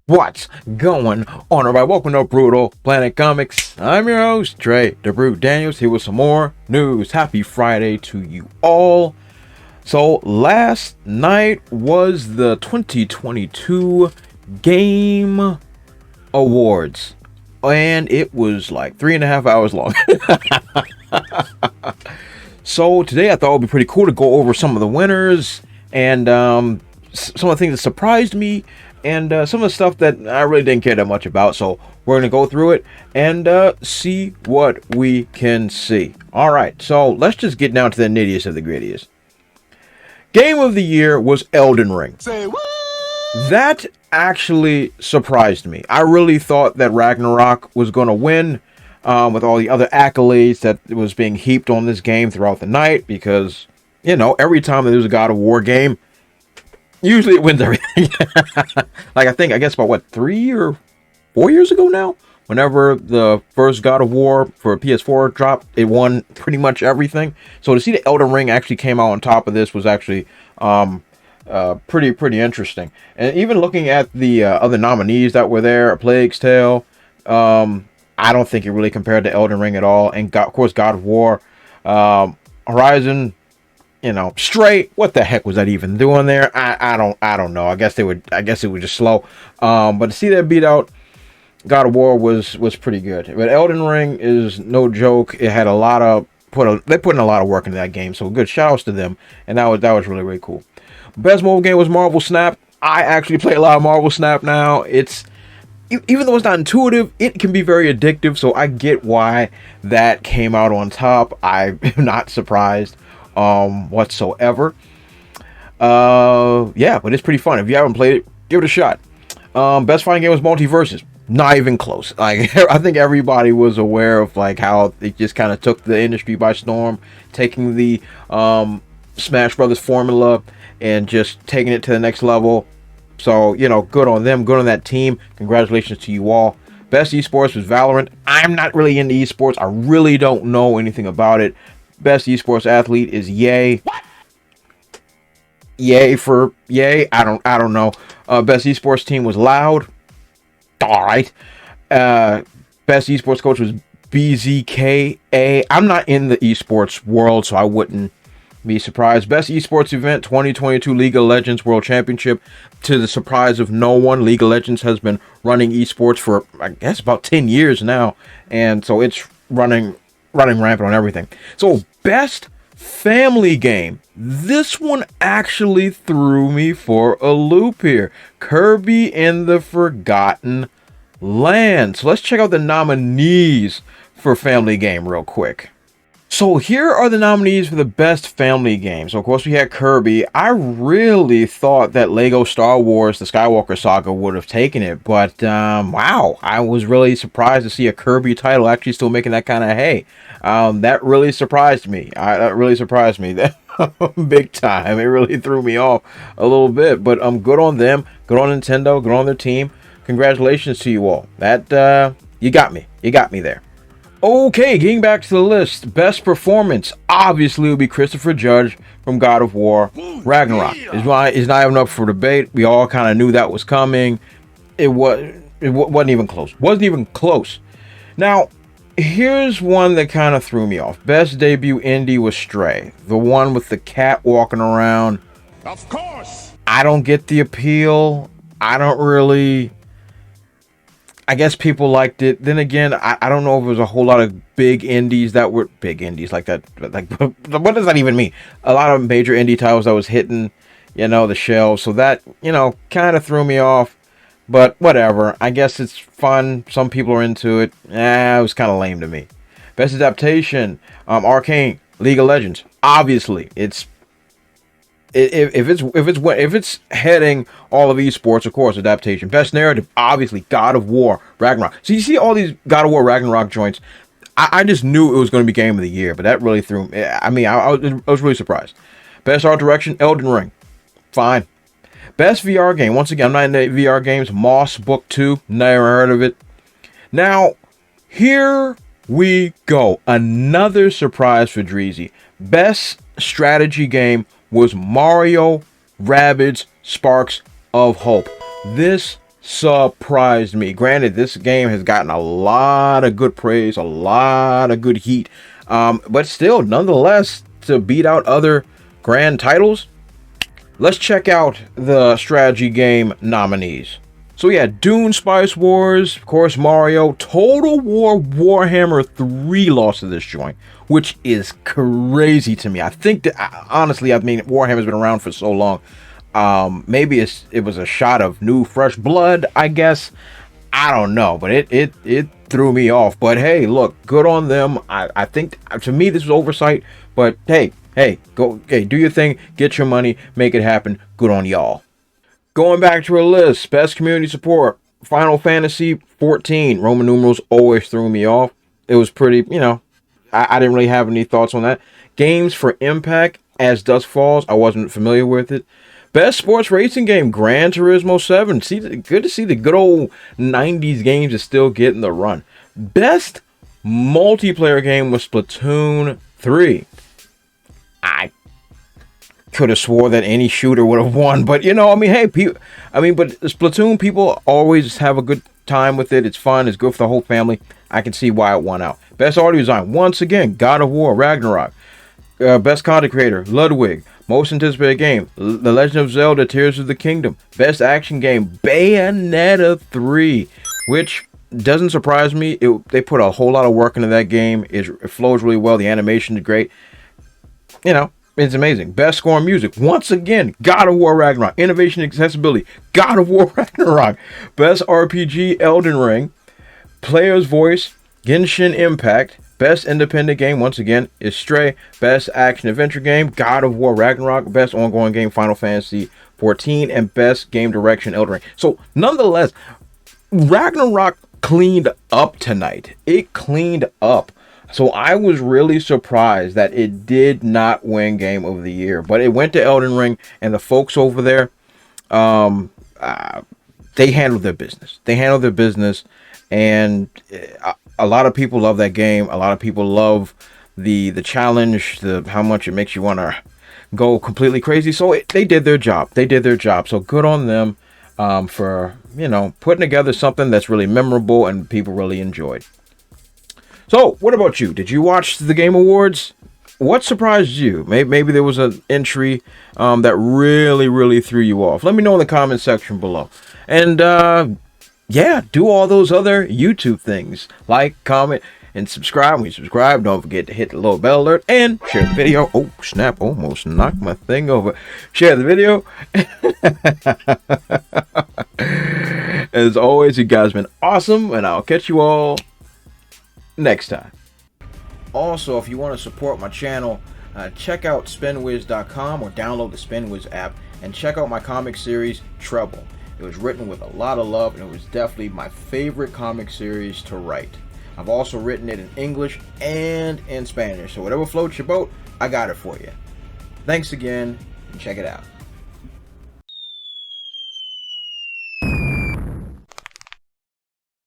What's going on, everybody? Welcome to Brutal Planet Comics. I'm your host, Trey the Brute Daniels, here with some more news. Happy Friday to you all. So, last night was the 2022 Game Awards, and it was like 3.5 hours long. So, today I thought it would be pretty cool to go over some of the winners and some of the things that surprised me, and some of the stuff that I really didn't care that much about. So we're going to go through it and see what we can see. All right, so let's just get down to the nittiest of the grittiest. Game of the year was Elden Ring. Say what? That actually surprised me. I really thought that Ragnarok was going to win with all the other accolades that was being heaped on this game throughout the night, because, you know, every time there's a God of War game, usually it wins everything. Like, I guess about what, 3 or 4 years ago now, whenever the first God of War for PS4 dropped, it won pretty much everything. So to see the Elden Ring actually came out on top of this was actually pretty interesting. And even looking at the other nominees that were there, A Plague's Tale, I don't think it really compared to Elden Ring at all. And of course, God of War, Horizon. You know, Stray, what the heck was that even doing there? I don't know. I guess it was just slow. But to see that beat out God of War was pretty good. But Elden Ring is no joke. It had they put in a lot of work into that game. So good shout outs to them. And that was really cool. Best mobile game was Marvel Snap. I actually play a lot of Marvel Snap now. Even though it's not intuitive, it can be very addictive. So I get why that came out on top. I'm not surprised whatsoever. Yeah, but it's pretty fun. If you haven't played it, give it a shot. Best fighting game was Multiverses. Not even close. Like, I think everybody was aware of like how it just kind of took the industry by storm, taking the Smash Brothers formula and just taking it to the next level. So, you know, good on them, good on that team. Congratulations to you all. Best esports was Valorant. I'm not really into esports. I really don't know anything about it. Best esports athlete is Yay. What? Yay for Yay. I don't know. Best esports team was Loud. All right. Best esports coach was BZKA. I'm not in the esports world, so I wouldn't be surprised. Best esports event 2022 League of Legends World Championship. To the surprise of no one, League of Legends has been running esports for, I guess, about 10 years now, and so it's running rampant on everything. So best family game, this one actually threw me for a loop here. Kirby and the Forgotten Land. So let's check out the nominees for family game real quick. So here are the nominees for the best family game. So of course we had Kirby. I really thought that Lego Star Wars The Skywalker Saga would have taken it, but wow, I was really surprised to see a Kirby title actually still making that kind of hay. That really surprised me. That really surprised me. Big time. It really threw me off a little bit, but good on them, good on Nintendo, good on their team. Congratulations to you all. That you got me there. Okay, getting back to the list, best performance obviously will be Christopher Judge from God of War Ragnarok. Is not even up for debate. We all kind of knew that was coming. It wasn't even close. Now, here's one that kind of threw me off. Best debut indie was Stray, the one with the cat walking around. Of course. I don't get the appeal. I guess people liked it. Then again, I don't know if there was a whole lot of big indies like that. Like, what does that even mean? A lot of major indie titles that was hitting, the shelves. So that, kind of threw me off. But whatever. I guess it's fun. Some people are into it. It was kind of lame to me. Best adaptation, Arcane, League of Legends. Obviously, if it's heading all of esports, of course, adaptation. Best narrative, obviously, God of War Ragnarok. So you see all these God of War Ragnarok joints. I just knew it was going to be game of the year, but that really threw me. I mean, I was really surprised. Best art direction, Elden Ring. Fine. Best VR game. Once again, I'm not into VR games. Moss Book 2. Never heard of it. Now, here we go. Another surprise for Dreezy. Best strategy game was Mario Rabbids Sparks of Hope. This surprised me. Granted, this game has gotten a lot of good praise, a lot of good heat, but still, nonetheless, to beat out other grand titles, let's check out the strategy game nominees. So yeah, Dune, Spice Wars, of course, Mario, Total War, Warhammer 3 lost to this joint, which is crazy to me. I think that, honestly, I mean, Warhammer's been around for so long. Maybe it was a shot of new, fresh blood, I guess. I don't know, but it threw me off. But hey, look, good on them. I think, to me, this was oversight. But hey, do your thing, get your money, make it happen. Good on y'all. Going back to a list, best community support, Final Fantasy 14. Roman numerals always threw me off. It was pretty, I didn't really have any thoughts on that. Games for Impact, As Dusk Falls. I wasn't familiar with it. Best sports racing game, Gran Turismo 7. Good to see the good old 90s games is still getting the run. Best multiplayer game was Splatoon 3. I could have swore that any shooter would have won, but hey, but Splatoon, people always have a good time with it. It's fun, it's good for the whole family. I can see why it won out. Best audio design, once again, God of War, Ragnarok. Best content creator, Ludwig. Most anticipated game, The Legend of Zelda, Tears of the Kingdom. Best action game, Bayonetta 3, which doesn't surprise me. They put a whole lot of work into that game. It flows really well. The animation is great. It's amazing. Best score in music, once again, God of War Ragnarok. Innovation and accessibility, God of War Ragnarok. Best RPG, Elden Ring. Player's voice, Genshin Impact. Best independent game, once again, is Stray. Best action adventure game, God of War Ragnarok. Best ongoing game, Final Fantasy 14. And best game direction, Elden Ring. So, nonetheless, Ragnarok cleaned up tonight. It cleaned up. So I was really surprised that it did not win Game of the Year, but it went to Elden Ring, and the folks over there, they handled their business. And a lot of people love that game. A lot of people love the challenge, how much it makes you want to go completely crazy. So they did their job. So good on them for putting together something that's really memorable and people really enjoyed. So, what about you? Did you watch the Game Awards? What surprised you? Maybe there was an entry that really threw you off. Let me know in the comment section below. And, do all those other YouTube things. Like, comment, and subscribe. When you subscribe, don't forget to hit the little bell alert and share the video. Oh, snap, almost knocked my thing over. Share the video. As always, you guys have been awesome, and I'll catch you all next time. Also, if you want to support my channel, check out spinwiz.com or download the SpinWiz app and check out my comic series Trouble. It was written with a lot of love and it was definitely my favorite comic series to write. I've also written it in English and in Spanish, so whatever floats your boat, I got it for you. Thanks again and check it out.